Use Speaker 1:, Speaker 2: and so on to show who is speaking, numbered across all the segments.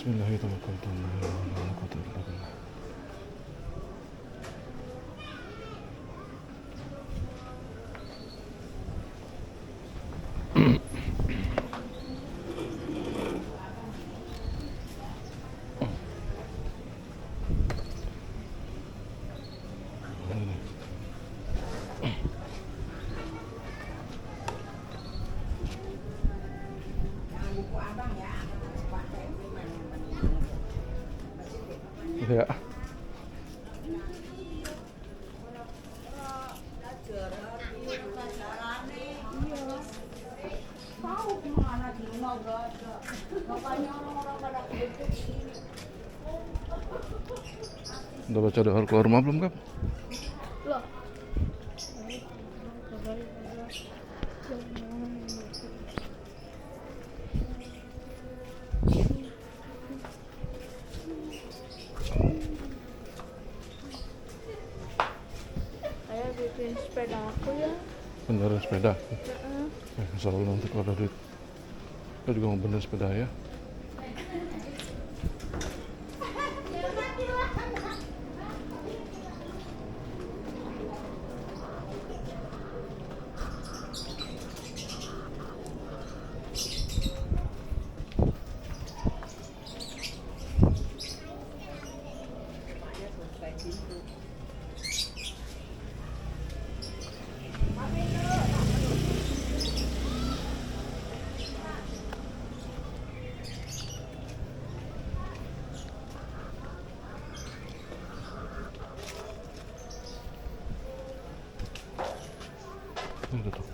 Speaker 1: Bismillahirrahmanirrahim. Gitu ya. Udah baca doa keluar rumah belum, Kap?
Speaker 2: Loh. Saya bikin sepeda aku ya.
Speaker 1: Beneran sepeda? Selalu nanti kalau ada duit. Kita juga mau bener sepeda ya. Ini tuh.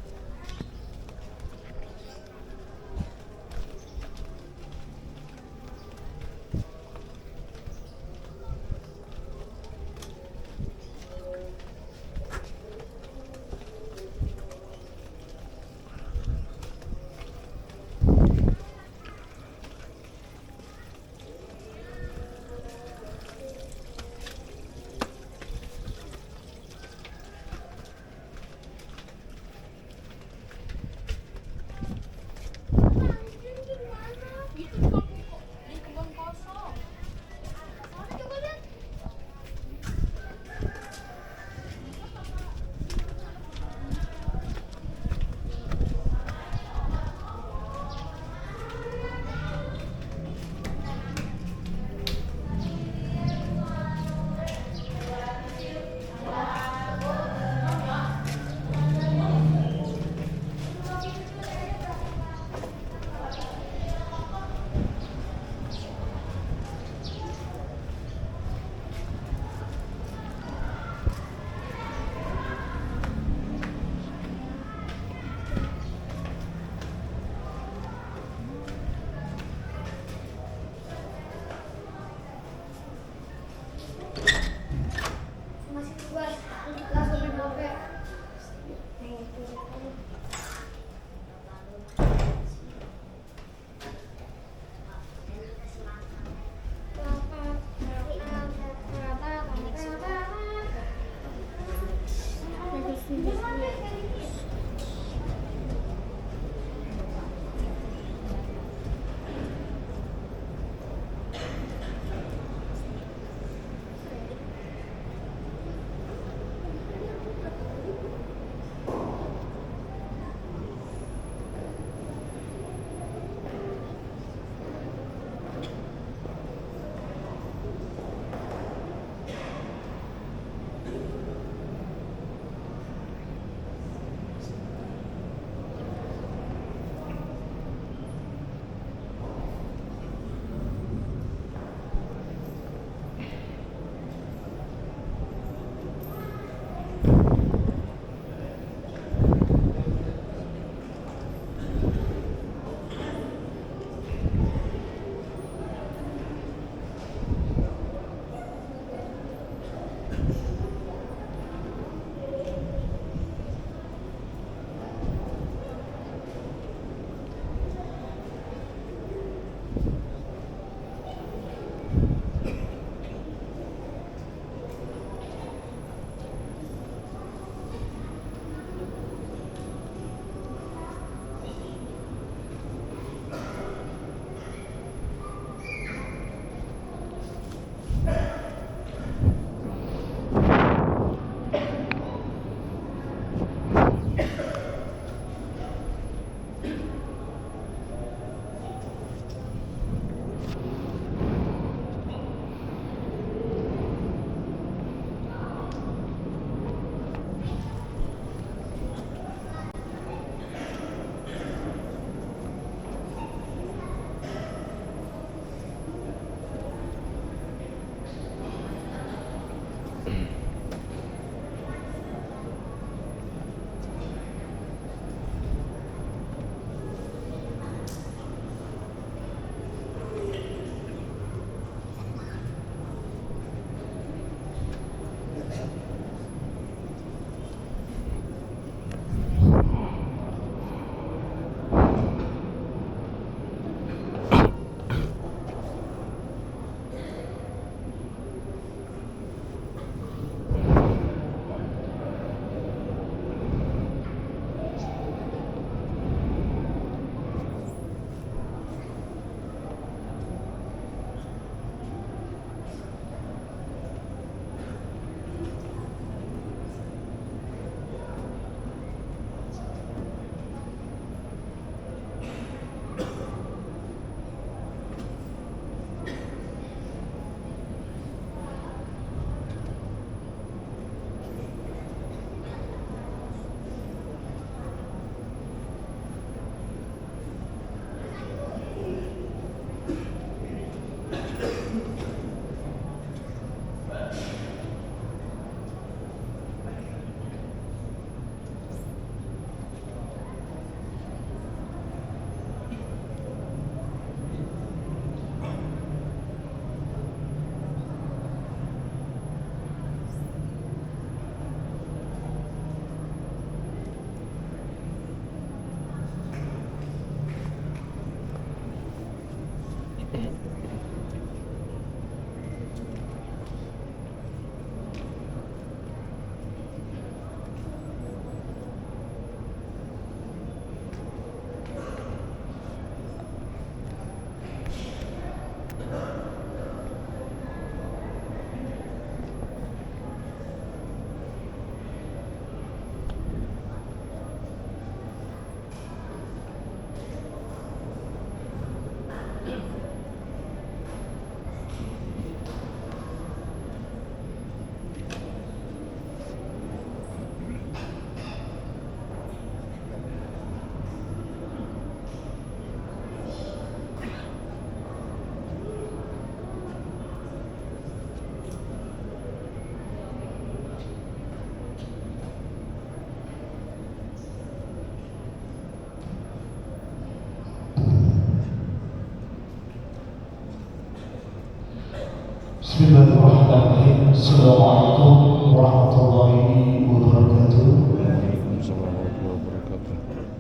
Speaker 3: Bismillahirrahmanirrahim. Assalamualaikum warahmatullahi wabarakatuh.
Speaker 1: Waalaikumsalam warahmatullahi wabarakatuh.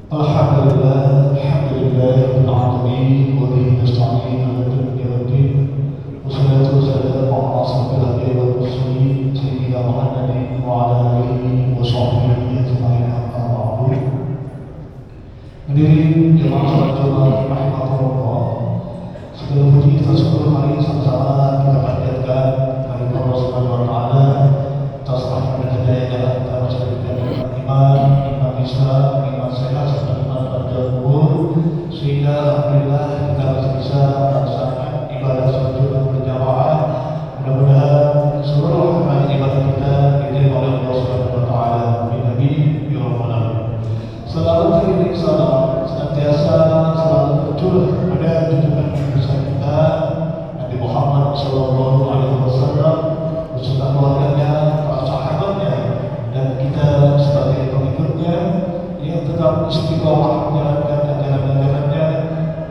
Speaker 3: Alhamdulillah, alhamdulillahil alamin wa bihi nasta'in ala dunya waddin. Wassalatu wassalamu ala asyrafil anbiya'i wal mursalin sayyidina Muhammadin wa ala alihi wa sahbihi ajma'in amma ba'du. Hadirin jemaah salat Jumat rahimakumullah. Segala puji kita syukur hari sama-sama kita panjatkan kepada Allah Subhanahu wa taala atas rahmat dan hidayah kita masih diberikan iman Islam, iman sehat serta iman panjang umur, sehingga alhamdulillah kita masih bisa melaksanakan ibadah salat Jumat berjamaah. Mudah-mudahan seluruh amal ibadah kita diterima oleh Allah Subhanahu wa taala. Amin ya rabbal alamin. Selalu teriring salam senantiasa selalu tercurah pada junjungan kita Nabi Muhammad Sallallahu Alaihi Wasallam beserta keluarganya, para sahabatnya, dan kita sebagai pengikutnya yang tetap istiqomah menjalankan ajaran-ajarannya.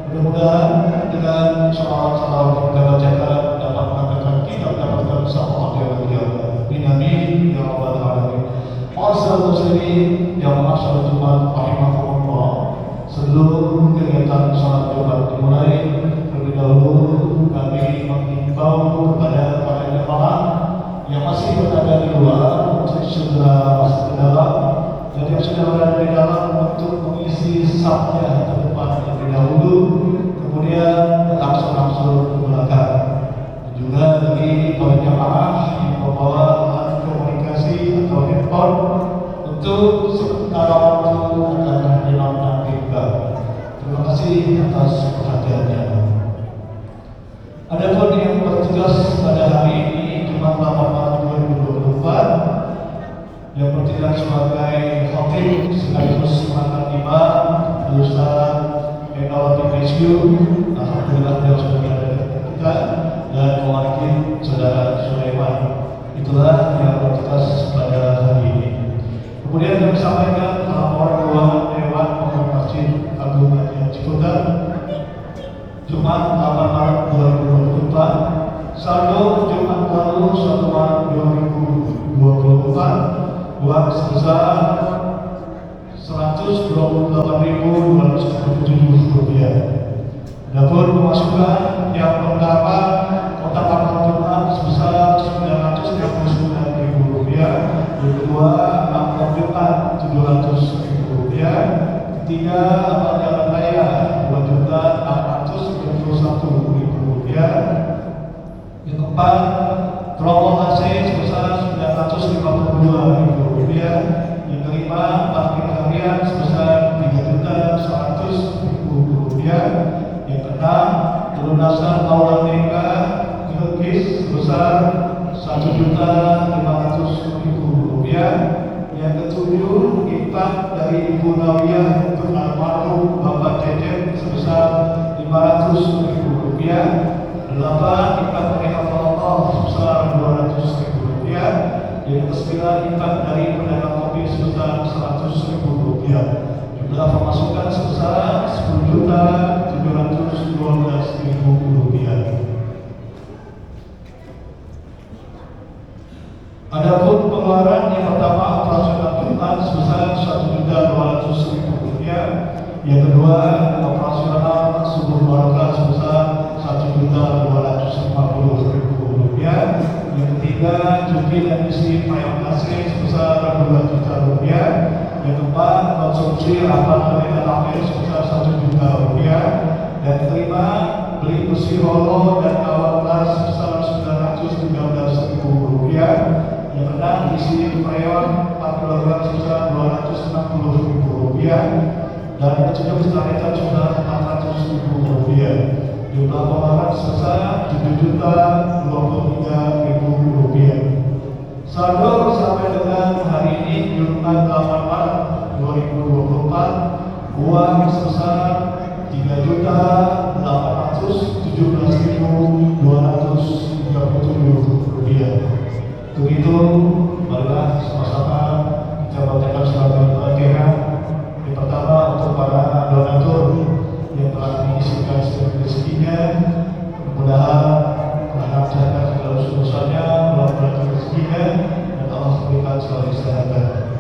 Speaker 3: Mudah-mudahan dengan salawat-salawat yang kita bacakan dapat mengatakan kita mendapatkan syafaat yang mulia. Amin ya rabbal alamin. Ma'asyiral muslimin yang ma'asyiral Jumat rahimakumullah. Sebelum kegiatan salat Jumat dimulai, terlebih dahulu kami menghimbau kepada para jemaah yang masih berada di luar untuk segera masuk ke dalam, dan yang sudah berada di dalam untuk mengisi safnya ke depan terlebih dahulu, kemudian langsung ke belakang. Dan juga bagi para jemaah yang membawa alat komunikasi atau handphone untuk Untuk sementara waktu akan dinonaktifkan. Terima kasih atas perhatiannya. Adapun yang bertugas pada hari ini Jumat 8 Maret 2024 yang bertindak sebagai khotib sekaligus mantan imam Ustaz Enawati Rescue, alhamdulillah beliau sudah berada di kita, dan mewakili saudara Sulaiman. Itulah yang bertugas pada hari ini. Kemudian kami sampaikan laporan keuangan Dewan Pengurus Masjid Agung Haji Ciputat Jumat 8 Maret 2024. Saldo Jumat lalu 1 Maret 2024 uang sebesar Rp128.297. Adapun pemasukan yang pertama kotak amal Jumat sebesar Rp939.000, yang kedua amplop Jumat Rp700.000, ketiga amal jalan raya Rp2.631.000, yang keempat rokok AC sebesar Rp952.000, yang kelima parkir harian sebesar Rp3.100.000, yang keenam pelunasan aula TK gratis sebesar Rp1.500.000, yang ketujuh infak dari Ibu Nawiyah untuk almarhum Bapak Cecep sebesar Rp500.000, 8 infak dari Allah sebesar Rp200.000, yang ke-9 infak dari pedagang kopi sebesar Rp100.000. Jumlah pemasukan sebesar Rp10.712.000. Adapun pengeluaran yang pertama operasional Jumat sebesar Rp1.200.000, yang kedua operasional subuh barakah sebesar Rp1.250.000, yang ketiga cuti dan isi payung nasi sebesar Rp2 juta, yang keempat konsumsi rapat mereka akhir sebesar Rp1 juta, dan kelima beli besi rolo dan kawat tas sebesar Rp913.000, yang keenam isi freon 4 kg sebesar Rp260.000, dan ketujuh starter sebesar Rp400.000. Jumlah pengeluaran sebesar Rp7.023.000. Saldo sampai dengan hari ini Jumat 8 Maret 2024 uang sebesar Rp3.817.237. Untuk itu, marilah sama-sama kita bacakan surat Al-Fatihah. Yang pertama untuk para donatur yang telah mengisikan setiap rezekinya, mudah-mudahan melancarkan segala urusannya, melancarkan rezekinya, dan Allah memberikan segala kesehatan.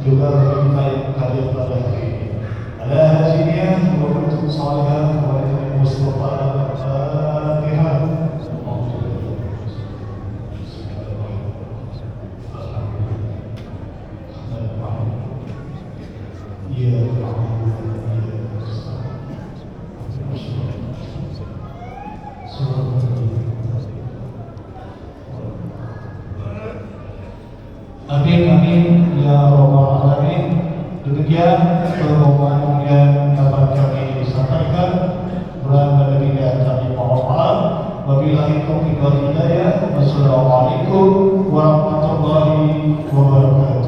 Speaker 3: Juga bagi kita yang hadir pada hari ini. Ada hasilnya, untuk salihah kepada Mustafa Al-Fatihah. Amin amin ya rabbal alamin. Demikian pengumuman yang dapat kami sampaikan. Berangkat dari kami mohon maaf. Wabillahi taufiq wal hidayah. Wassalamualaikum warahmatullahi wabarakatuh.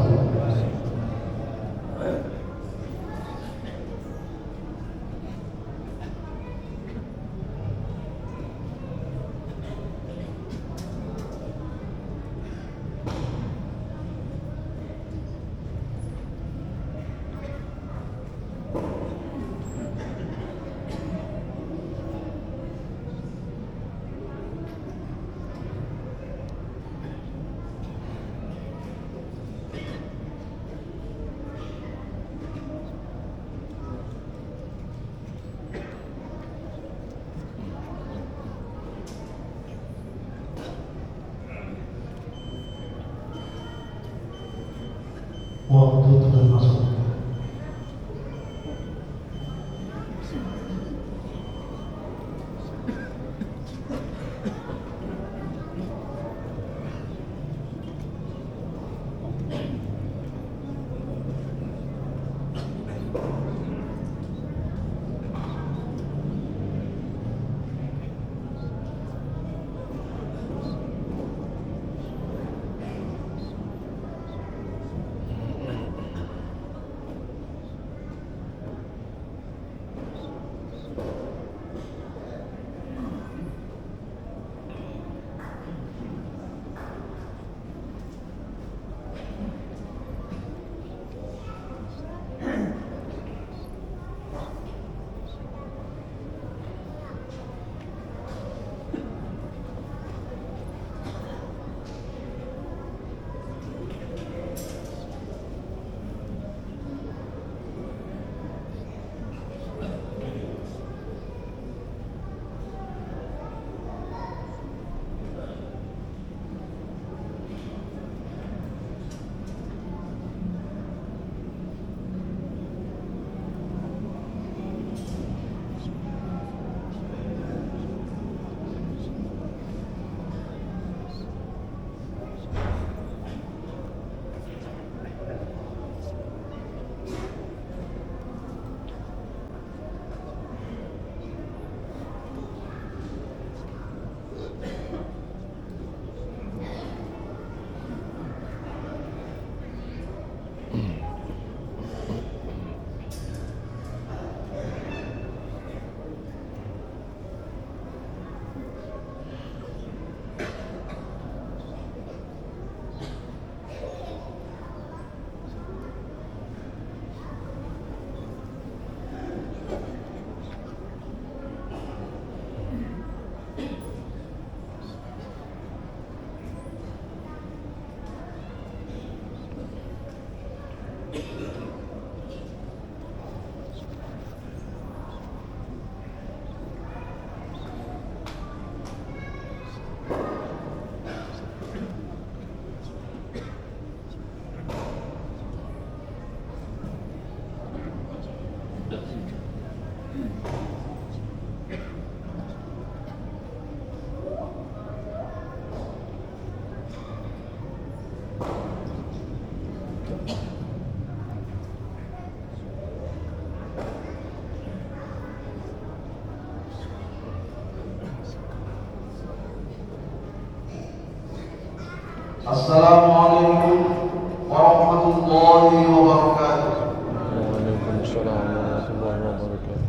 Speaker 3: Assalamualaikum warahmatullahi wabarakatuh.
Speaker 1: Waalaikumsalam warahmatullahi wabarakatuh.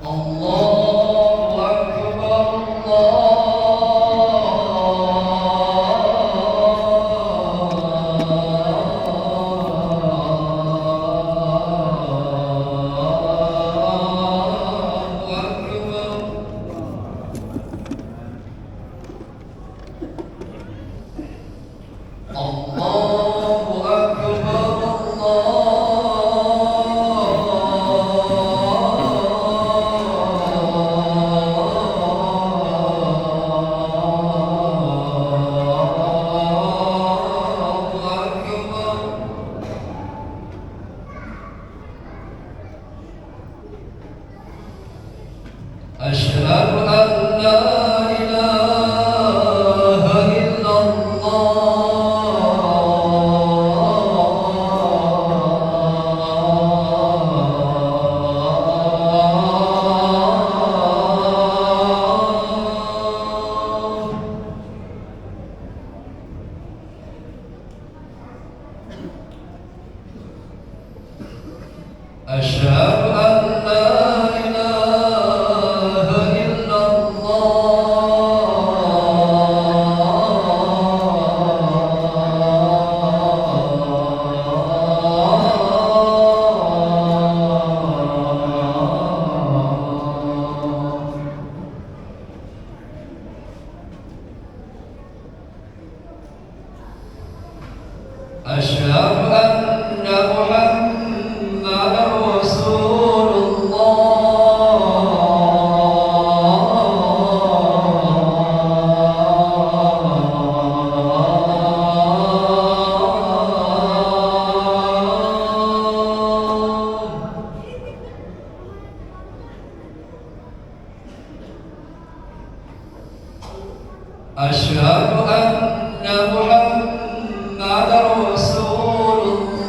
Speaker 3: Allahu Akbar, Allahu Akbar, Allahu Akbar. أشهد أن لا إله إلا الله. أشهد أن لا إله إلا الله. أشهد أن محمدا رسول الله. أشهد أن محمدا رسول الله.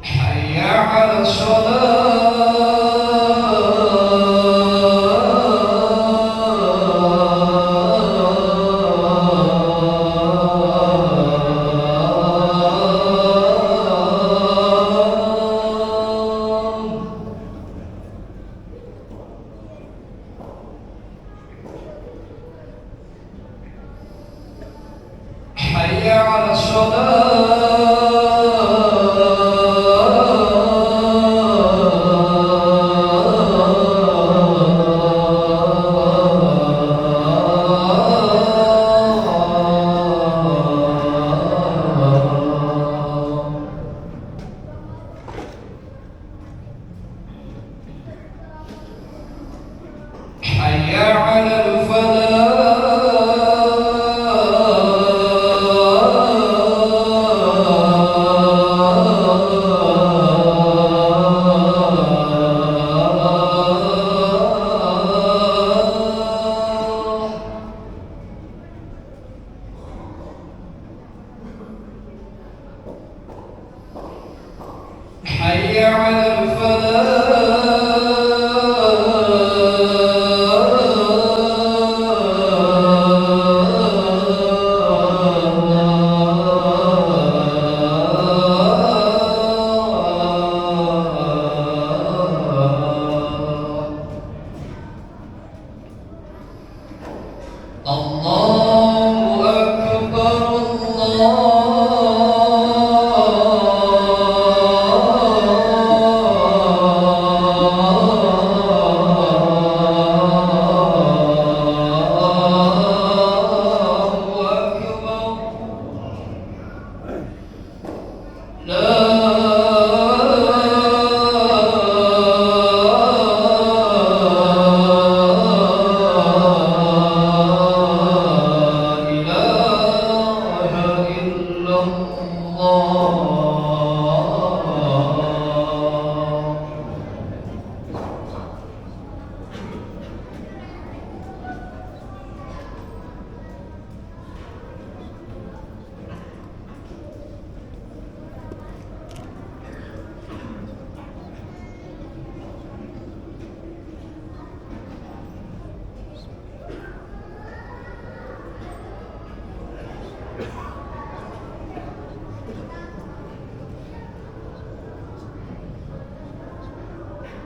Speaker 3: حي على الصلاة. حي على الصلاة. حي على الفلاح.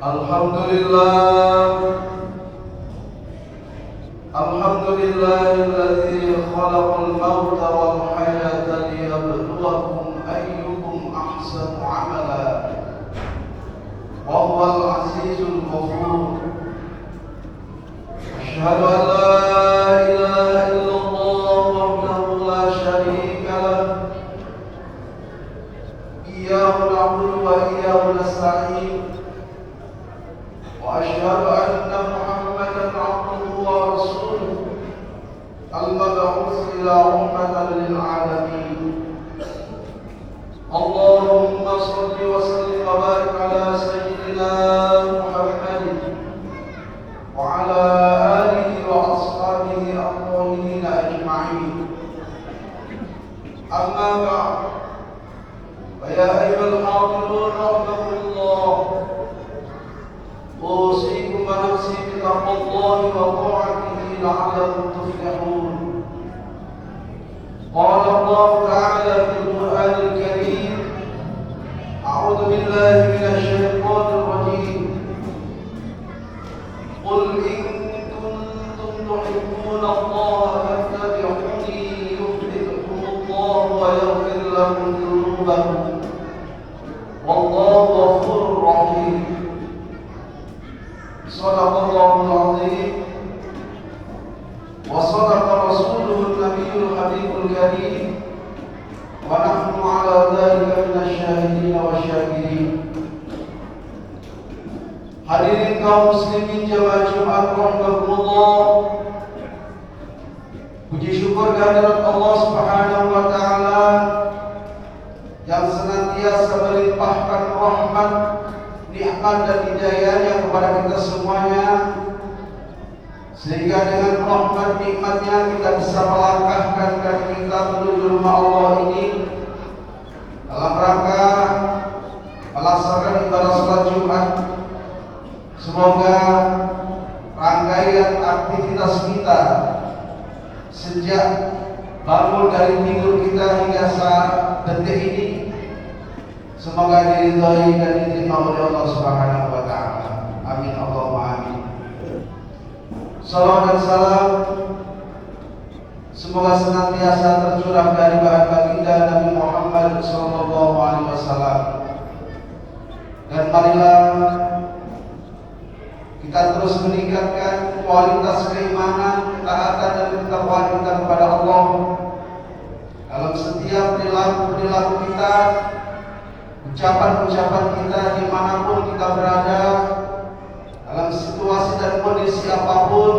Speaker 4: الحمد لله الذي خلق الموت والحياة ليبلوكم أيكم أحسن عملا وهو العزيز الغفور. أشهد أن لا إله إلا الله وحده لا شريك له إياه نعبد وإياه نستعين. وأشهد أن محمدا عبده ورسوله المبعوث إلى رحمة للعالمين. اللهم صل وسلم وبارك على سيدنا محمد وعلى آله وأصحابه الطاهرين أجمعين. أما بعد، فيا أيها الحاضرون رحمكم الله، أوصيكم ونفسي بتقوى الله وطاعته لعلكم تفلحون. قال الله تعالى في القرآن الكريم: أعوذ بالله من الشيطان الرجيم. قل إن كنتم تحبون الله فاتبعوني يحببكم الله ويغفر لكم ذنوبكم والله غفور رحيم. صدق الله العظيم وصدق رسوله النبي الحبيب الكريم ونحن على ذلك من الشاهدين والشاكرين. Hadirin kaum muslimin jamaah Jumat rahimakumullah, puji syukur kehadirat Allah Subhanahu wa taala yang senantiasa melimpahkan rahmat, nikmat dan hidayahnya kepada kita semuanya, sehingga dengan rahmat nikmatnya kita bisa melangkahkan kaki kita menuju rumah Allah ini dalam rangka melaksanakan ibadah salat Jumat. Semoga rangkaian aktivitas kita sejak bangun dari tidur kita hingga saat detik ini semoga diridhai dan diterima oleh Allah Subhanahu wa taala. Amin Allahumma amin. Salawat dan salam semoga senantiasa tercurah dari bahan baginda Nabi Muhammad sallallahu alaihi wasallam. Dan marilah kita terus meningkatkan kualitas keimanan, ketaatan dan ketakwaan kita kepada Allah dalam setiap perilaku kita, ucapan-ucapan kita dimanapun kita berada, dalam situasi dan kondisi apapun,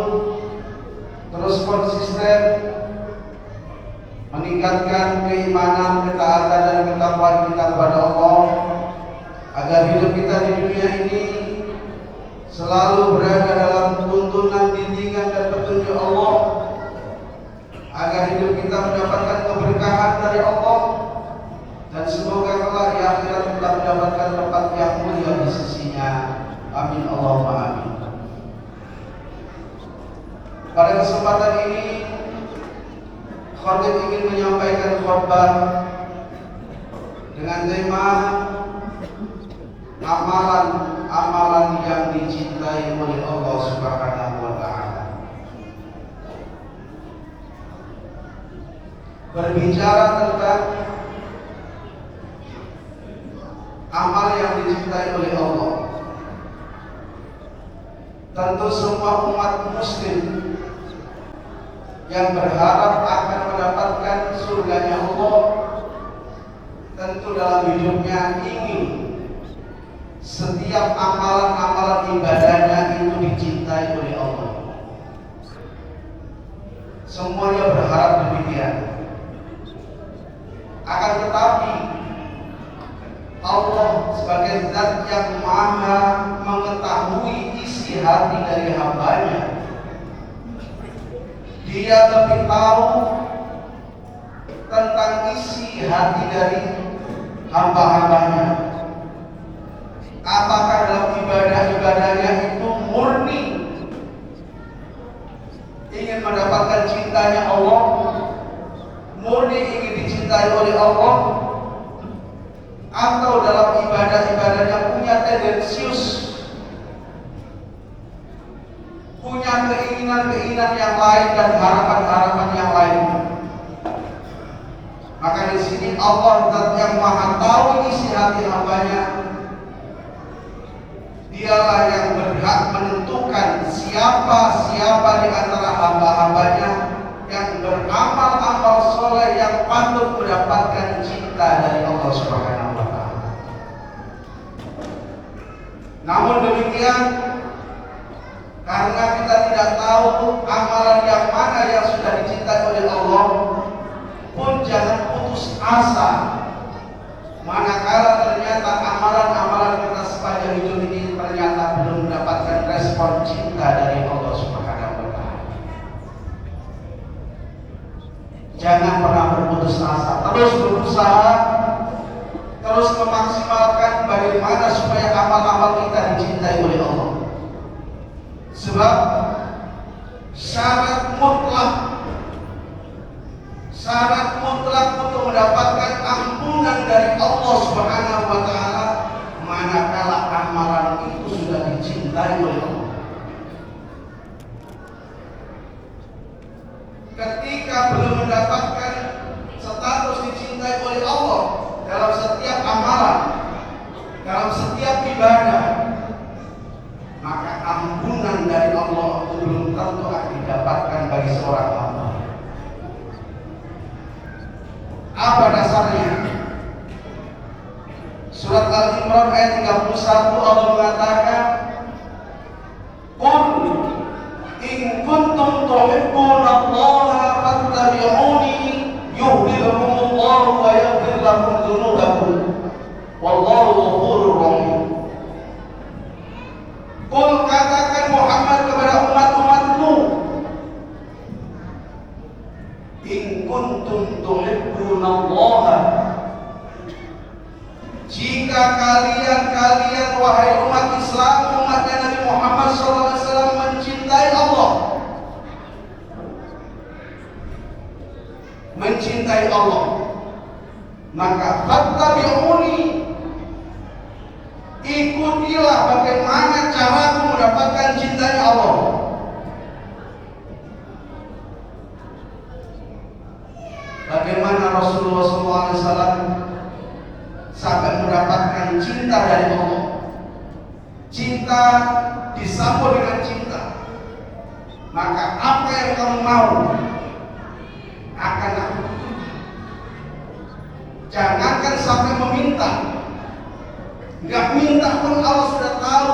Speaker 4: terus konsisten meningkatkan keimanan, ketaatan dan ketakwaan kita kepada Allah, agar hidup kita di dunia ini selalu berada dalam tuntunan, bimbingan dan petunjuk Allah, agar hidup kita mendapatkan keberkahan dari Allah, dan semoga kelak di akhirat kita mendapatkan tempat yang mulia di sisinya. Amin Allahumma amin. Pada kesempatan ini, khatib ingin menyampaikan khutbah dengan tema amalan yang dicintai oleh Allah Subhanahu wa taala. Berbicara tentang amal yang dicintai oleh Allah, tentu semua umat muslim yang berharap akan mendapatkan surganya Allah, tentu dalam hidupnya ingin setiap amalan-amalan ibadahnya itu dicintai oleh Allah. Semuanya berharap demikian. Akan tetapi Allah sebagai zat yang maha mengetahui isi hati dari hambanya, Dia lebih tahu tentang isi hati dari hamba-hambanya. Apakah dalam ibadah-ibadahnya itu murni ingin mendapatkan cintanya Allah, murni ingin dicintai oleh Allah, atau dalam ibadah-ibadahnya punya tendensius punya keinginan-keinginan yang lain dan harapan-harapan yang lain. Maka di sini Allah Zat yang Maha Tahu isi hati hambanya, Dialah yang berhak menentukan siapa di antara hamba-hambanya yang beramal-amal soleh yang patut mendapatkan cinta dari Allah Subhanahu wa Ta'ala. Namun demikian, karena kita tidak tahu amalan yang mana yang sudah dicintai oleh Allah, pun jangan putus asa manakala ternyata amalan-amalan kita sepanjang hidup ini ternyata belum mendapatkan respon cinta dari Allah Subhanahu wa Ta'ala. Jangan pernah berputus asa, terus berusaha, terus memaksimalkan bagaimana supaya amal-amal kita dicintai oleh Allah. Sebab syarat mutlak untuk mendapatkan ampunan dari Allah Subhanahu wa Ta'ala manakala amalan itu sudah dicintai oleh Allah. Ketika belum mendapatkan status dicintai oleh Allah dalam setiap amalan, dalam setiap ibadah, maka ampunan dari Allah itu belum tentu akan didapatkan bagi seorang hamba. Apa dasarnya? Surat Al-Imran ayat 31 Allah mengatakan, "Qul in kuntum tuhibbunallaha fattabi'uni yuhibbukumullahu wa yaghfir lakum dzunubakum wallahu ghafurur rahim." Qul, katakan Muhammad kepada umat-umatmu, in kuntum tuhibbunallaha, jika kalian wahai umat Islam, umatnya Nabi Muhammad SAW mencintai Allah, maka fattabi'uni, ikutilah bagaimana caraku mendapatkan cintanya Allah. Bagaimana Rasulullah SAW sampai mendapatkan cinta dari Allah. Cinta disambut dengan cinta. Maka apa yang kamu mau akan aku turuti. Jangankan sampai meminta. Enggak minta pun Allah sudah tahu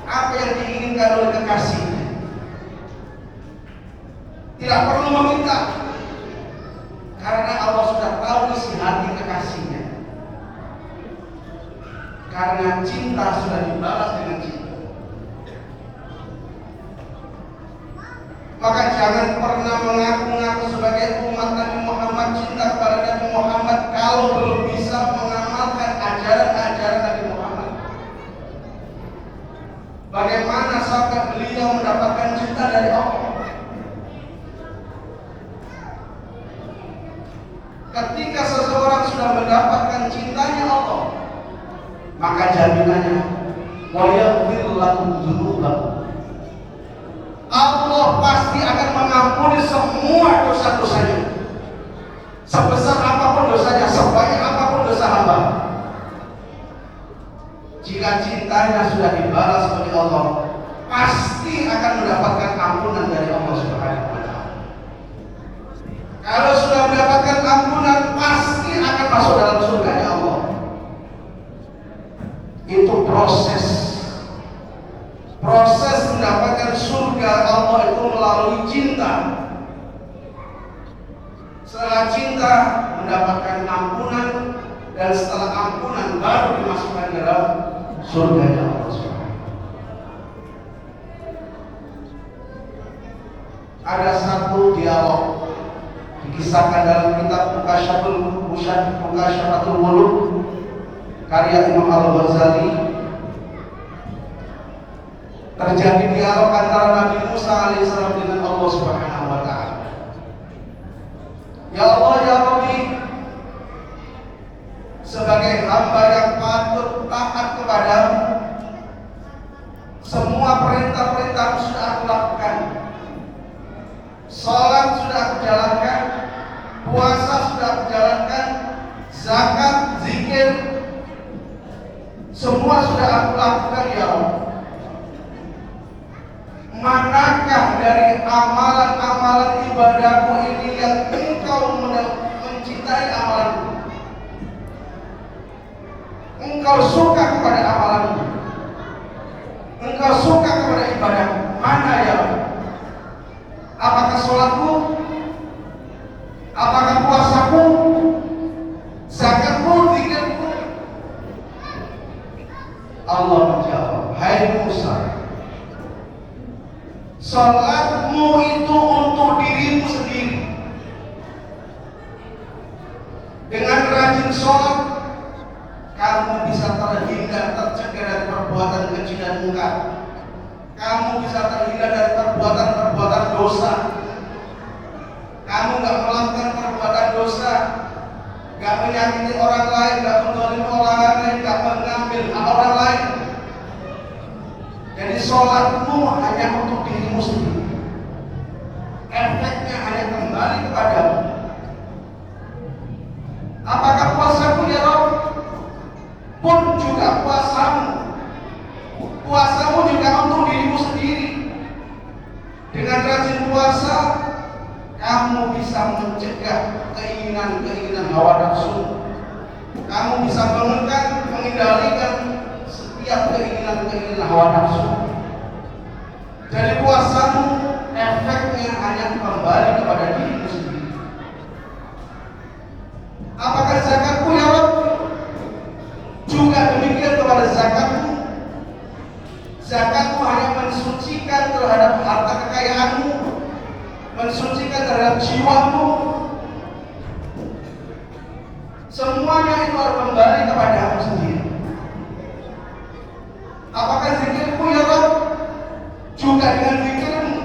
Speaker 4: apa yang diinginkan oleh kekasihnya. Tidak perlu meminta, karena Allah sudah tahu isi hati kekasihnya. Karena cinta sudah dibalas dengan cinta. Maka jangan pernah mengaku-ngaku sebagai umat Nabi Muhammad cinta kepada Nabi Muhammad kalau belum bisa mengamalkan ajaran-ajaran Nabi Muhammad. Bagaimana sampai beliau mendapatkan cinta dari Allah? Ketika seseorang sudah mendapatkan cintanya Allah, maka jaminannya wa yaghfir lakum dzunubakum, Allah pasti akan mengampuni semua dosa-dosanya, sebesar apapun dosanya, sebanyak apapun dosa hamba. Jika cintanya sudah dibalas oleh Allah, pasti akan mendapatkan ampunan dari Allah Subhanahu wa Ta'ala. Kalau sudah mendapatkan ampunan, pasti akan masuk dalam surganya Allah. Itu proses mendapatkan surga Allah itu melalui cinta. Setelah cinta mendapatkan ampunan, dan setelah ampunan baru dimasukkan dalam surganya Allah Subhanahu. Ada satu dialog dikisahkan dalam kitab Mukasyafatul Muluk karya Imam Al-Ghazali. Terjadi dialog antara Nabi Musa alaihissalam dengan Allah Subhanahu wa Ta'ala. Ya Allah, ya Rabbi, sebagai hamba yang patut taat kepadamu, semua perintah-perintah sudah aku lakukan. Salat sudah aku jalankan, puasa sudah aku jalankan, zakat, zikir, semua sudah aku lakukan ya Allah. Manakah dari amalan-amalan ibadahku ini yang engkau mencintai amalanku? Engkau suka kepada amalanku, engkau suka kepada ibadahku. Mana ya Allah? Apakah sholatku? Apakah puasaku? Zakatku, zikirku? Allah menjawab, hai Musa, sholatmu itu untuk dirimu sendiri. Dengan rajin sholat, kamu bisa terhindar, tercegah dari perbuatan keji dan mungkar. Kamu bisa terhindar dari perbuatan-perbuatan dosa. Kamu gak melakukan perbuatan dosa, gak menyakiti orang lain, gak menzalimi orang lain, gak mengambil hak orang lain. Jadi sholatmu hanya untuk dirimu sendiri. Efeknya hanya kembali kepadamu. Apakah puasamu ya Rabb? Pun juga puasamu. Puasamu juga untuk dirimu sendiri. Dengan rajin puasa, kamu bisa mencegah keinginan-keinginan hawa nafsu. Kamu bisa mengendalikan setiap keinginan-keinginan hawa nafsu. Jadi puasamu efeknya hanya kembali kepada dirimu sendiri. Apakah zakatku ya Rabb? Juga demikian kepada zakatmu. Zakatmu hanya mensucikan terhadap harta kekayaanmu, mensucikan terhadap jiwamu. Semuanya itu harus kembali kepadamu sendiri. Apakah zikirku ya Rabb? Juga dengan zikirmu.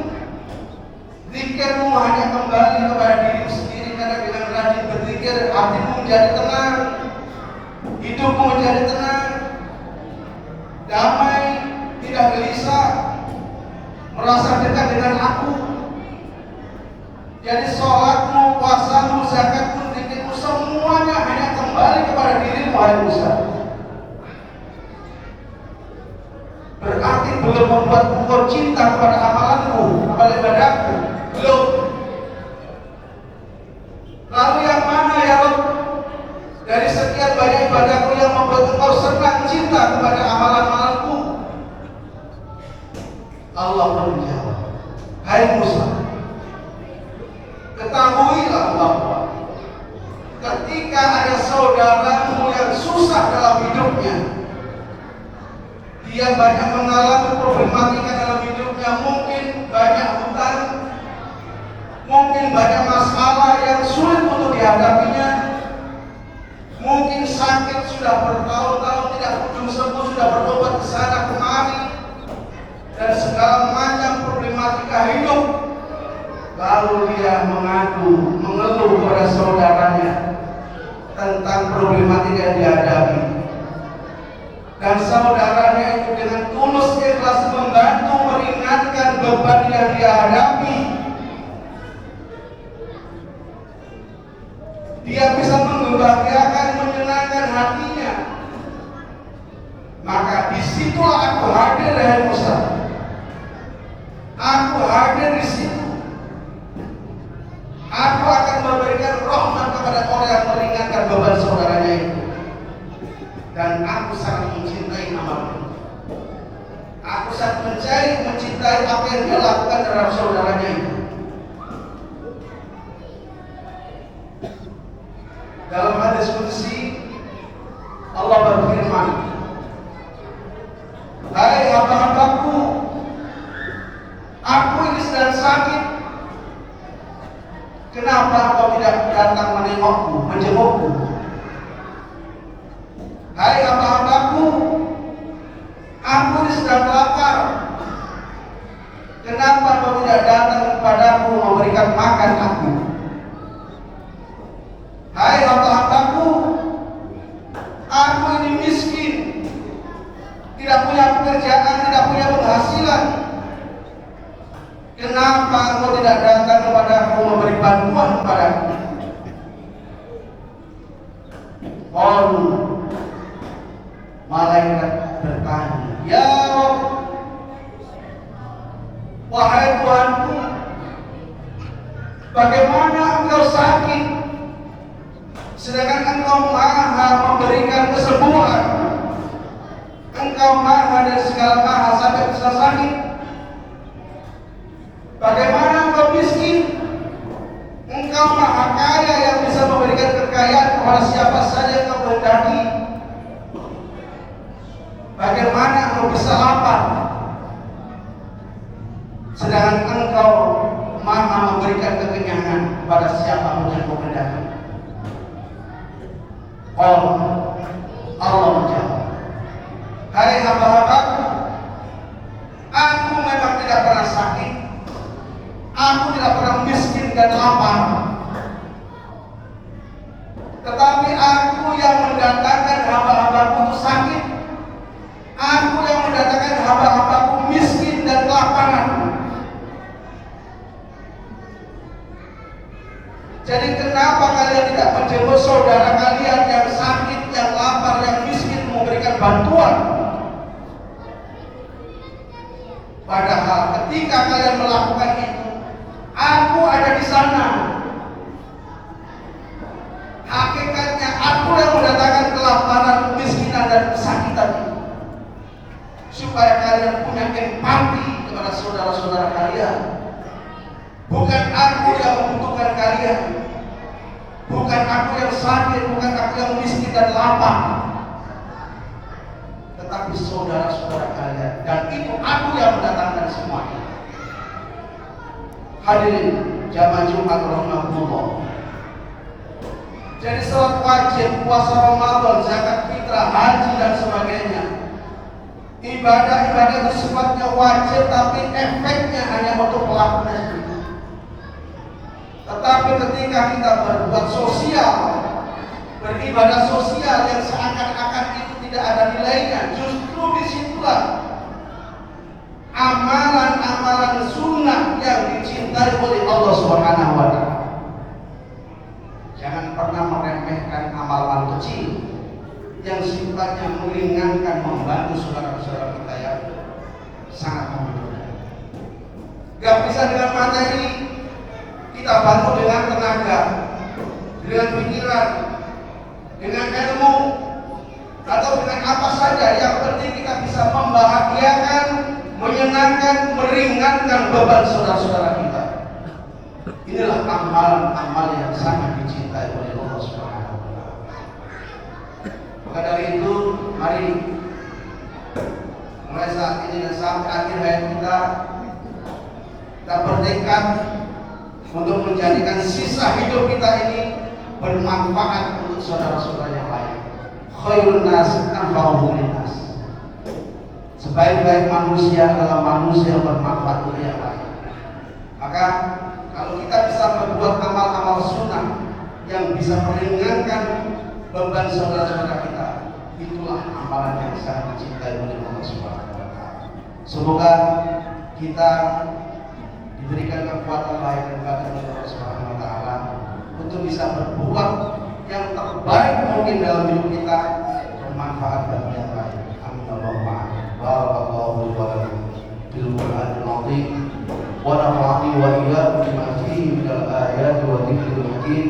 Speaker 4: Zikirmu hanya kembali kepada dirimu sendiri, karena dengan rajin berzikir hatimu menjadi tenang, hidupmu menjadi tenang, damai, tidak gelisah, merasa dekat dengan aku. Jadi sholatmu, puasamu, zakatmu, zikirmu, semuanya hanya kembali kepada dirimu, hai Musa. Berarti belum membuat engkau cinta kepada amalanku, kepada ibadahku. Belum. Lalu yang mana ya Rabb? Dari sekian banyak ibadahku yang membuat engkau senang cinta kepada amalan-amalanku? Allah menjawab, hai Musa, ketahuilah bahwa ketika ada saudaramu yang susah dalam hidupnya, dia banyak mengalami problematika dalam hidupnya, mungkin banyak hutang, mungkin banyak masalah yang sulit untuk dihadapinya, mungkin sakit sudah bertahun-tahun tidak kunjung sembuh, sudah berobat ke sana kemari, dan segala macam problematika hidup. Lalu dia mengadu, mengeluh kepada saudaranya tentang problematika yang dihadapi, dan saudaranya itu dengan tulus ikhlas membantu meringankan beban yang dia hadapi. Dia bisa membahagiakan, menyenangkan hatinya. Maka disitulah aku hadir, hai Musa. Aku hadir di situ. Aku akan memberikan rahmat kepada orang yang meringankan beban saudaranya itu. Dan aku sangat mencintai amalku. Aku sangat mencintai apa yang dia lakukan terhadap saudaranya itu. Dalam hadis qudsi Allah berfirman, hai hamba-hambaku, aku ini sedang sakit. Kenapa kau tidak datang menengokku, menjengukku? Hai hamba-hambaku, aku ini sedang lapar. Kenapa kau tidak datang kepadaku memberikan makan aku? Hai hamba-hambaku, aku ini miskin, tidak punya pekerjaan, tidak punya penghasilan. Kenapa engkau tidak datang kepada bantuan padaku. Qalu, malaikat bertanya, ya Rabb, wahai Tuhanku, bagaimana engkau sakit sedangkan engkau maha memberikan kesembuhan, engkau maha dari segala maha sampai bisa sakit. Bagaimana engkau miskin, engkau maha kaya yang bisa memberikan kekayaan kepada siapa saja yang engkau kehendaki. Bagaimana engkau bisa lapar sedangkan engkau maha memberikan kekenyangan kepada siapa pun yang engkau kehendaki. Allah menjawab, hai hamba-hambaku, aku memang tidak pernah sakit, aku tidak pernah miskin dan lapar, tetapi aku yang mendatangkan hamba-hambaku itu sakit, aku yang mendatangkan hamba-hambaku miskin dan kelaparan. Jadi kenapa kalian tidak menjemput saudara kalian yang sakit, yang lapar, yang miskin, memberikan bantuan? Padahal ketika kalian melakukan itu, aku ada di sana. Hakikatnya aku yang mendatangkan kelaparan, kemiskinan dan kesakitan itu, supaya kalian punya empati kepada saudara-saudara kalian. Bukan aku yang membutuhkan kalian, bukan aku yang sakit, bukan aku yang miskin dan lapar, tetapi saudara-saudara kalian. Dan itu aku yang mendatangkan semuanya. Hadirin jamaah Jumat rahmatullah. Jadi salat wajib, puasa Ramadan, zakat fitrah, haji dan sebagainya, ibadah-ibadah itu sifatnya wajib, tapi efeknya hanya untuk pelakunya sendiri. Tetapi ketika kita berbuat sosial, beribadah sosial yang seakan-akan itu tidak ada nilainya, justru disitulah amalan-amalan sunnah yang dicintai oleh Allah Subhanahu wa Ta'ala. Jangan pernah meremehkan amal-amal kecil yang sifatnya meringankan, membantu saudara-saudara kita yang sangat membutuhkan. Gak bisa dengan materi, kita bantu dengan tenaga, dengan pikiran, dengan ilmu, atau dengan apa saja. Yang penting kita bisa membahagiakan, menyenangkan, meringankan beban saudara-saudara kita. Inilah amalan-amalan yang sangat dicintai oleh Allah Subhanahu wa Ta'ala. Maka dari itu, mari mulai saat ini dan sampai akhir hayat kita bertekad untuk menjadikan sisa hidup kita ini bermanfaat untuk saudara-saudara yang lain. Khairun nas anfa'uhum linnas. Sebaik-baik manusia adalah manusia yang bermanfaat untuk yang lain. Maka kalau kita bisa berbuat amal-amal sunnah yang bisa meringankan beban saudara-saudara kita, itulah amalan yang sangat dicintai oleh Allah Subhanahu wa Ta'ala. Semoga kita diberikan kekuatan lahir dan batin oleh Allah Subhanahu wa Ta'ala untuk bisa berbuat yang terbaik mungkin dalam hidup kita, bermanfaat bagi yang lain. Amin Allahumma amin. Barakallahu wa lakum bil Qur'anil azim wa nafa'ani wa iyyakum bima fihi minal ayati wa dzikril hakim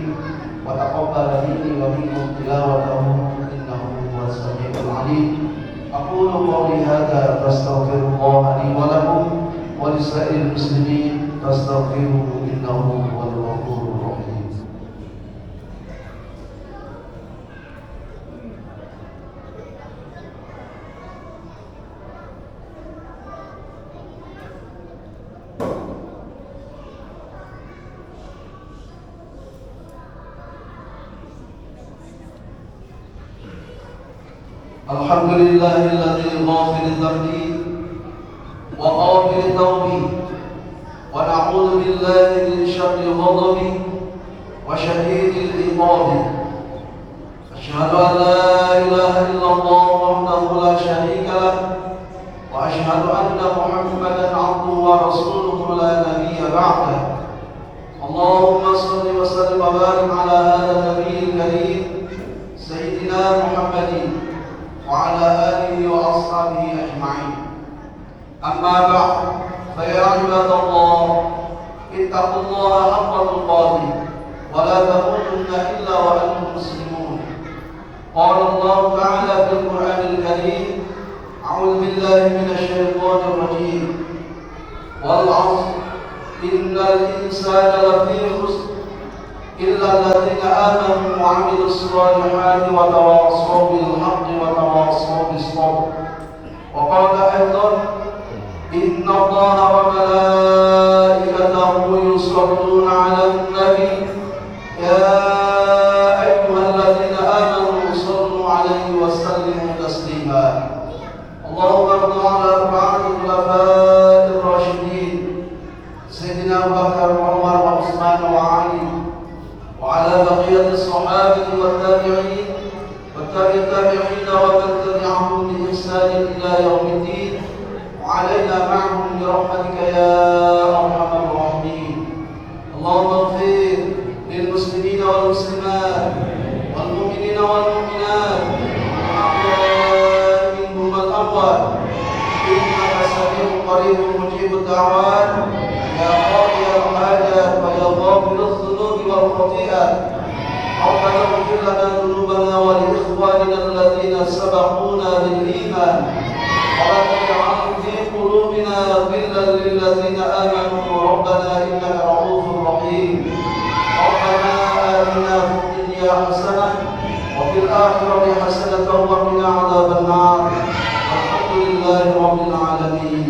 Speaker 4: wa taqabbal minni wa minkum tilawatahu innahu huwas samiul alim. Aqulu qawli hadza fastaghfirullaha li wa lakum wa lisa'iril muslimin fastaghfiruhu innahu huwal ghafurur rahim. Alhamdulillahilladzi ghafiril dhanbi wa ghafiril tawbi wa na'udzu billahi min syarri ghadabi wa syadidil iqabi. Asyhadu an la ilaha illallah wahdahu la syarika lah wa asyhadu anna Muhammadan 'abduhu wa rasuluhu la nabiyya ba'dah. اللهم صل وسلم وبارك على هذا النبي الكريم سيدنا محمد وعلى آله وأصحابه أجمعين. أما بعد فيا عباد الله اتقوا الله حق تقاته ولا تموتن إلا وأنتم مسلمون. قال الله تعالى في القرآن الكريم: أعوذ بالله من الشيطان الرجيم: والعصر إن الإنسان لفي خسر إلا الذين آمنوا وعملوا الصالحات وتواصوا بالحق وتواصوا بالصبر. وقال أيضا: إن الله وملائكته يصلون على النبي يا أيها الذين آمنوا صلوا عليه وسلموا تسليما. اللهم ارض على أربعة الخلفاء الراشدين سيدنا أبو بكر وعمر وعثمان وعلي وعلى بقية الصحابة والتابعين والتابعين ومن تبعهم بإحسان إلى يوم الدين وعلينا معهم برحمتك يا أرحم الراحمين. اللهم اغفر للمسلمين والمسلمات والمؤمنين والمؤمنات الأحياء منهم والأموات إنك سميع قريب مجيب الدعوات يا قاضي الحاجات ويا غافر الذنوب والخطيئات. ربنا اغفر لنا ذنوبنا ولإخواننا الذين سبقونا بالإيمان ولا تجعل في قلوبنا غلا للذين آمنوا ربنا إنك رؤوف رحيم. ربنا آتنا في الدنيا حسنة وفي الآخرة حسنة وقنا عذاب النار. والحمد لله رب العالمين.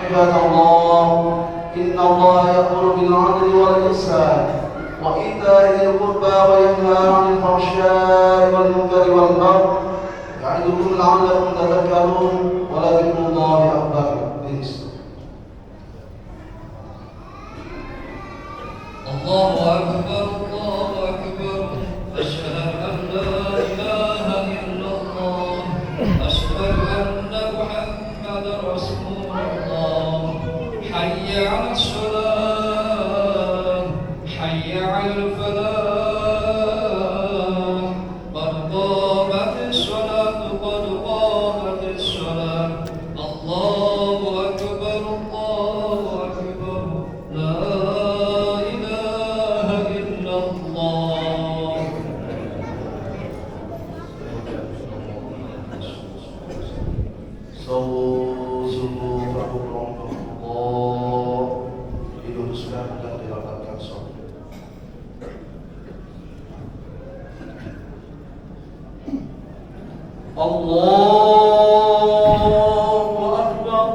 Speaker 4: عباد الله إن الله يأمر بالعدل والإحسان وإيتاء ذي القربى وينهى عن الفحشاء والمنكر والبغي يعظكم لعلكم تذكرون ولذكر الله أكبر.
Speaker 5: الله أكبر الله أكبر أشهد أن لا إله إلا الله أشهد أن محمدا رسول الله. حي على الصلاة حي على الفلاح قد قامت الصلاة قد قامت الصلاة. الله أكبر الله أكبر لا إله إلا الله.
Speaker 4: Sungguh aku berondong Allah diluruskan dan dirapatkan sholat. Allahu Akbar.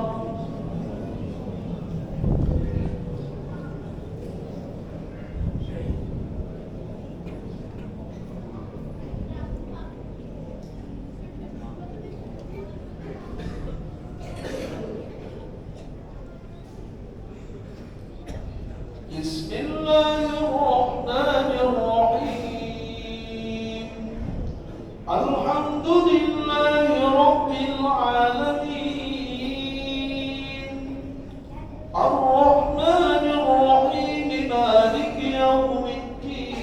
Speaker 4: Bismillahirrahmanirrahim. Alhamdulillahi Rabbil Alamin. Ar-Rahmanir-Rahim Maliki Yawmiddin.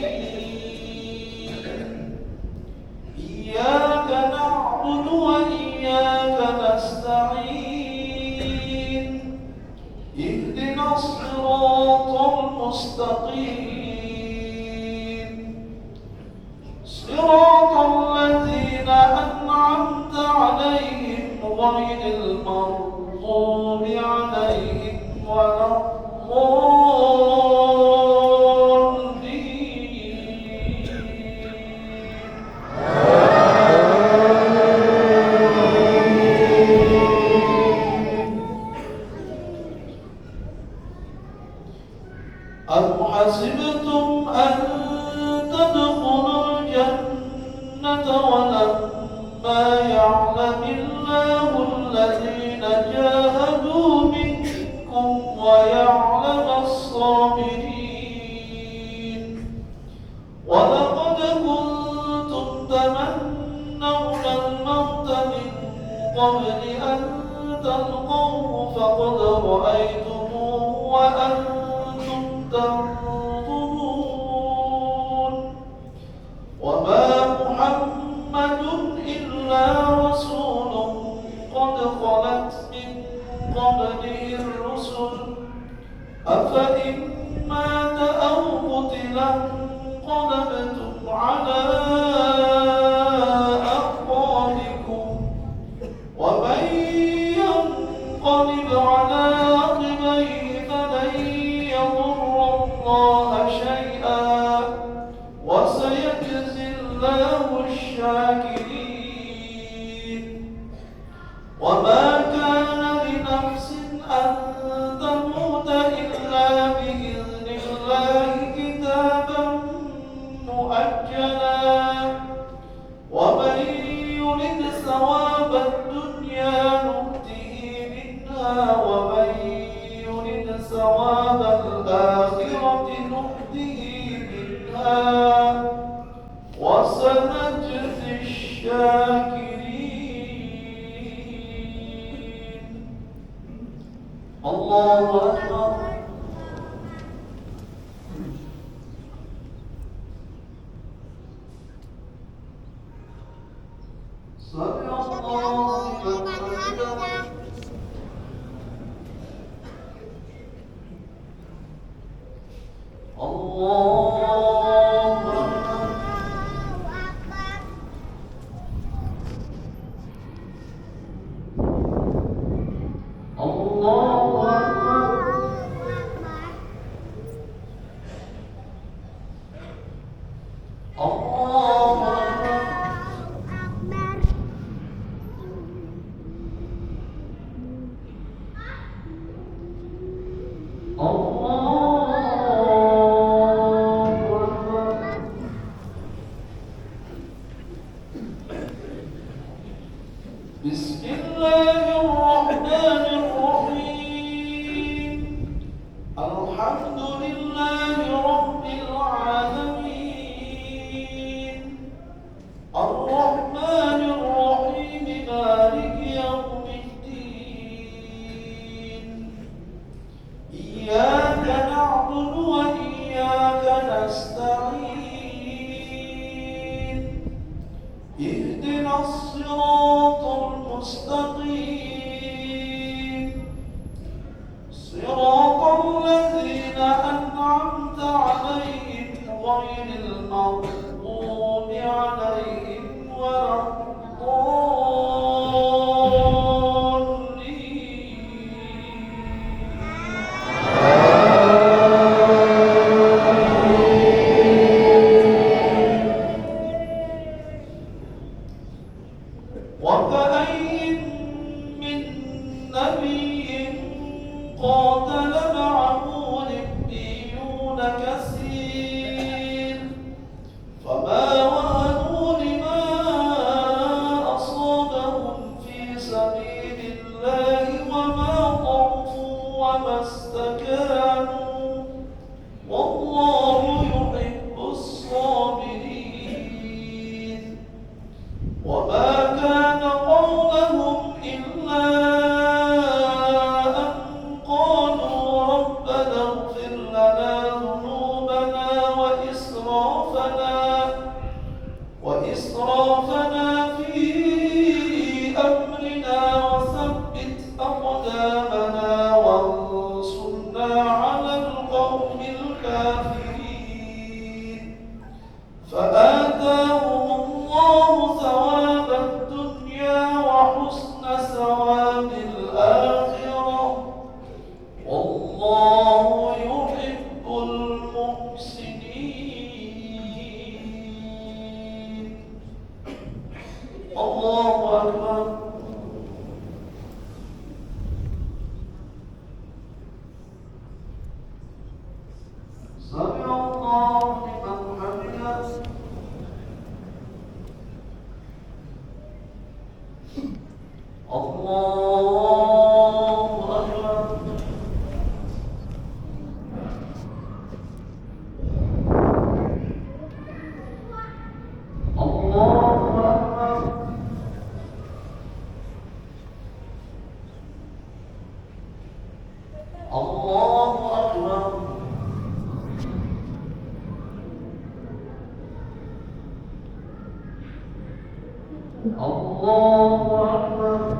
Speaker 4: Iyyaka na'budu wa iyyaka nasta'in. Ihdinas siratal mustaqim. Siratal ladzina an'amta 'alaihim ghairil maghdubi 'alaihim waladdallin. أم حسبتم أن تدخلوا الجنة ولما يعلم الله الذين جاهدوا منكم ويعلم الصابرين. ولقد كنتم تمنون الموت من قبل أن تلقوه فقد رأيتموه وأنتم تنظرون.
Speaker 3: أفإن مات أو قتل انقلبتم على أعقابكم ومن ينقلب على عقبيه فلن يضر الله شيئا وسيجزي الله الشاكرين وما كان لنفس أن تموت إلا بإذن الله كتابا مؤجلا ومن يرد ثواب الدنيا نؤته منها ومن يرد ثواب الآخرة نؤته منها وسنجزي الشاكرين. الله أكبر. سمع الله لمن حمده. الله أكبر. الله أكبر. الله أكبر. بسم الله الرحمن الرحيم الحمد لله رب العالمين الرحمن الرحيم مالك يوم الدين إياك نعبد وإياك نستعين اهدنا الصراط المستقيم صراط الذين أنعمت عليهم غير المغضوب عليهم ولا وكأين من نبي قاتل معه ربيون كثير فما وهنوا لما أصابهم في سبيل الله وما ضعفوا وما استكانوا والله يحب الصابرين وما كان قولهم إلا أن قالوا ربنا اغفر لنا ذنوبنا وإسرافنا في أمرنا وثبت أقدامنا وانصرنا على القوم الكافرين فآتاهم الله ثواب الدنيا وحسن ثواب الآخرة والله يحب المحسنين. الله أكبر. سمع الله لمن حمده. الله أكبر. الله أكبر. الله أكبر. الله أكبر.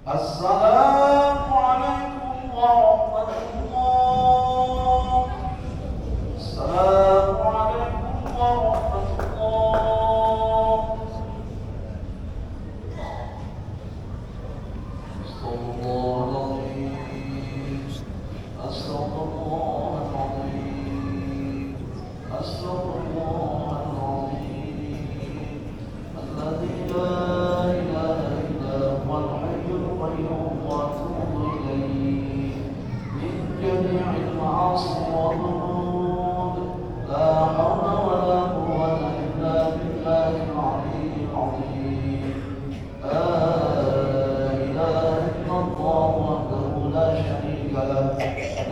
Speaker 4: Assalamu alaikum warahmatullah. Assalamu alaikum warahmatullah. Astagfirullahaladzim. Astagfirullahaladzim. Astagfirullahaladzim. Alladzi la ilaha illa huwal hayyul qayyum wa atubu ilayhi min jami'il ma'asi wa dhunub. La hawla wa la quwwata illa billahil 'aliyyil 'azim. La ilaha illallah wahdahu la sharika lahu.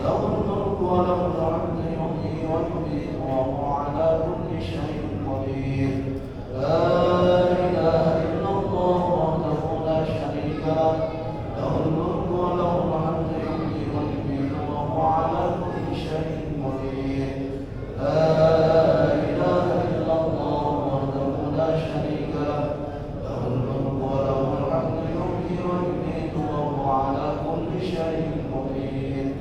Speaker 4: Lahul mulku wa lahul hamdu yuhyi wa yumiitu wa huwa 'ala kulli shay'in qadir. La ilaha illallah wahdahu la sharika lahu. Lahul mulku wa lahul hamdu yuhyi wa yumiitu wa huwa 'ala kulli shay'in qadir. La ilaha illallah wahdahu la sharika lahu. Lahul mulku wa lahul hamdu yuhyi wa yumiitu wa huwa 'ala kulli shay'in qadir.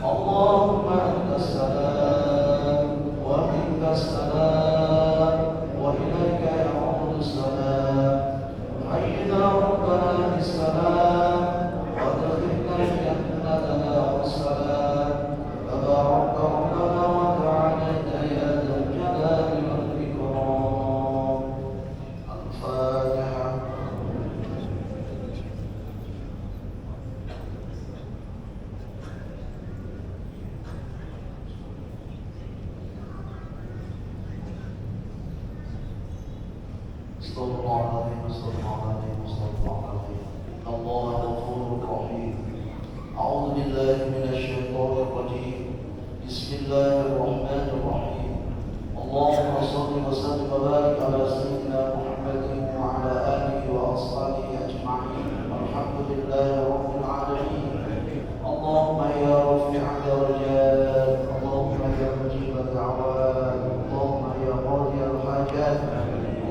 Speaker 4: Allahumma antas salam wa minkas salam wa ilaika ya'udu salam. Hayyina rabbana bis-salam wa adkhilna al-jannata dar-salam. Tabarakta rabbana wa ta'alaita ya dzal jalali wal ikram. Al-Fatihah. Astaghfirullahaladzim, astaghfirullahaladzim, astaghfirullahaladzim. Allah Ghafurur Rahim. A'udzu billahi minasy syaithanir rajim. Bismillahirrahmanirrahim. Allahumma shalli wa sallim wa barik ala sayyidina Muhammadin wa ala alihi wa ashabihi ajma'in. Walhamdulillahi rabbil alamin. Allahumma ya rafi'ad darajat, Allahumma ya mujibad da'wat, Allahumma ya qadiyal hajat,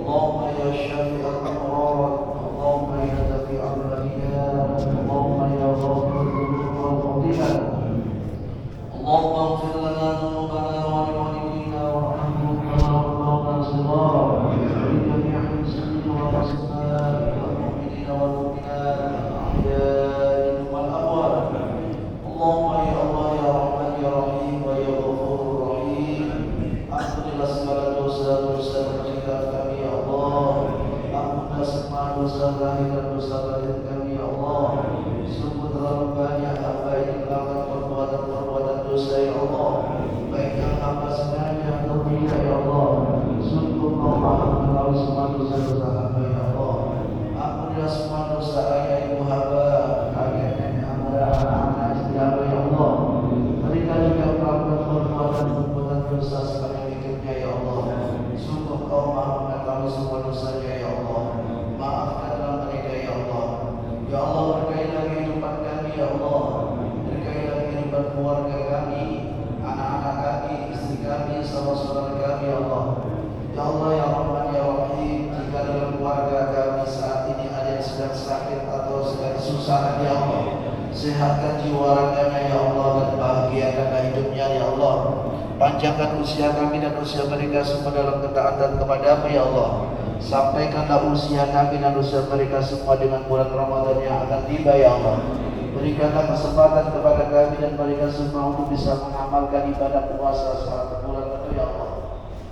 Speaker 4: Allahumma ya syafi'al amrat, Allahumma ya dafi'al baliyat, Allahumma ya ghafir dzunub wal khati'at. Allahumma ighfir lana dhunubana wa liwalidina warhamhum kama rabbawna shighara. Li jami'il muslimin wal muslimat wal mu'minina wal mu'minat al-ahya'i wal amwat. Allahumma ya Allah ya Rahman ya Rahim wa ya Ghafurur Rahim. Ampunilah segala dosa-dosa kecil kami ya Allah. Ampunilah semua dosa lahir dan dosa batin kami ya Allah. Sungguh terlalu banyak hamba yang melakukan perbuatan-perbuatan dosa ya Allah. Baik yang hamba sengaja atau tidak ya Allah. Sungguh Kau Maha mengetahui semua dosa-dosa hamba ya Allah. Ampunilah semua dosa ayah ibu hamba, kakek nenek hamba, anak-anak istri hamba ya Allah. Mereka juga melakukan perbuatan-perbuatan dosa sebagai berikutnya ya Allah. Sungguh Kau Maha mengetahui semua dosanya ya Allah. Maafkanlah mereka ya Allah. Ya Allah, berkailah kehidupan kami ya Allah. Berkailah kehidupan keluarga kami, anak-anak kami, istri kami, saudara-saudara kami ya Allah. Ya Allah ya Rahman ya Rahim, jika dalam keluarga kami saat ini ada yang sedang sakit atau sedang kesusahan ya Allah, sehatkan jiwa raganya ya Allah dan bahagiakanlah hidupnya ya Allah. Panjangkan usia kami dan usia mereka semua dalam ketaatan kepada-Mu ya Allah. Sampaikanlah usia kami dan usia mereka semua dengan bulan Ramadan yang akan tiba ya Allah. Berikanlah kesempatan kepada kami dan mereka semua untuk bisa mengamalkan ibadah puasa saat bulan itu ya Allah.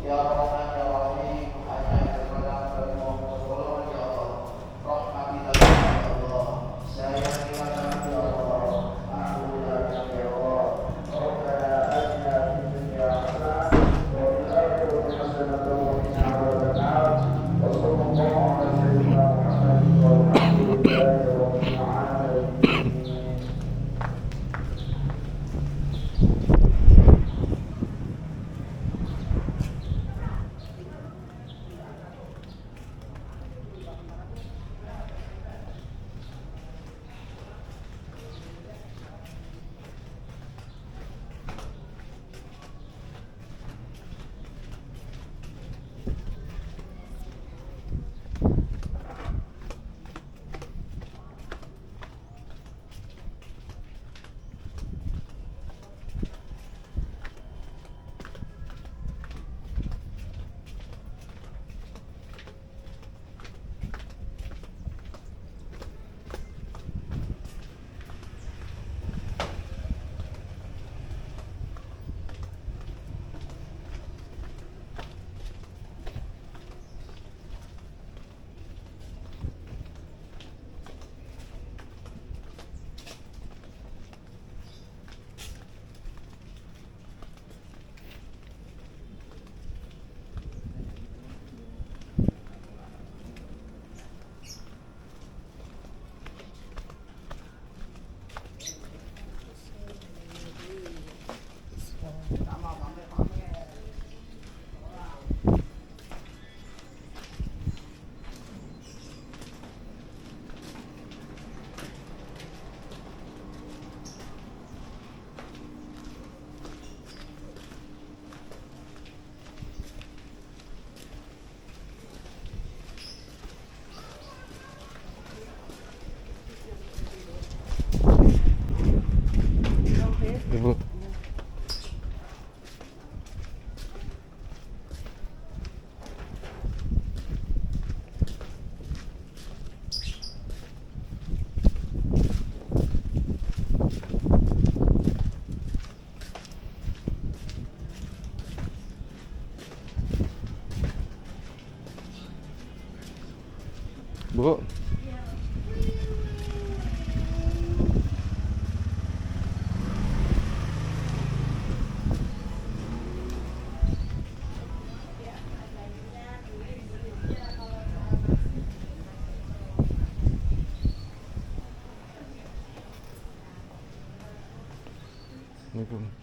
Speaker 4: Ya Rahman ya Rahim, hanya kepada-Mu kami mohon pertolongan ya Allah. Rahmatilah ya Allah. Sayangilah kami ya Allah. Ampunilah kami ya Allah. Rabbana atina fid dunya hasanah wa fil akhirati hasanah wa qina adzabannar. Wa sallallahu ala sayyidina Muhammadin walhamdulillahi rabbil alamin.
Speaker 1: Bu. Assalamualaikum.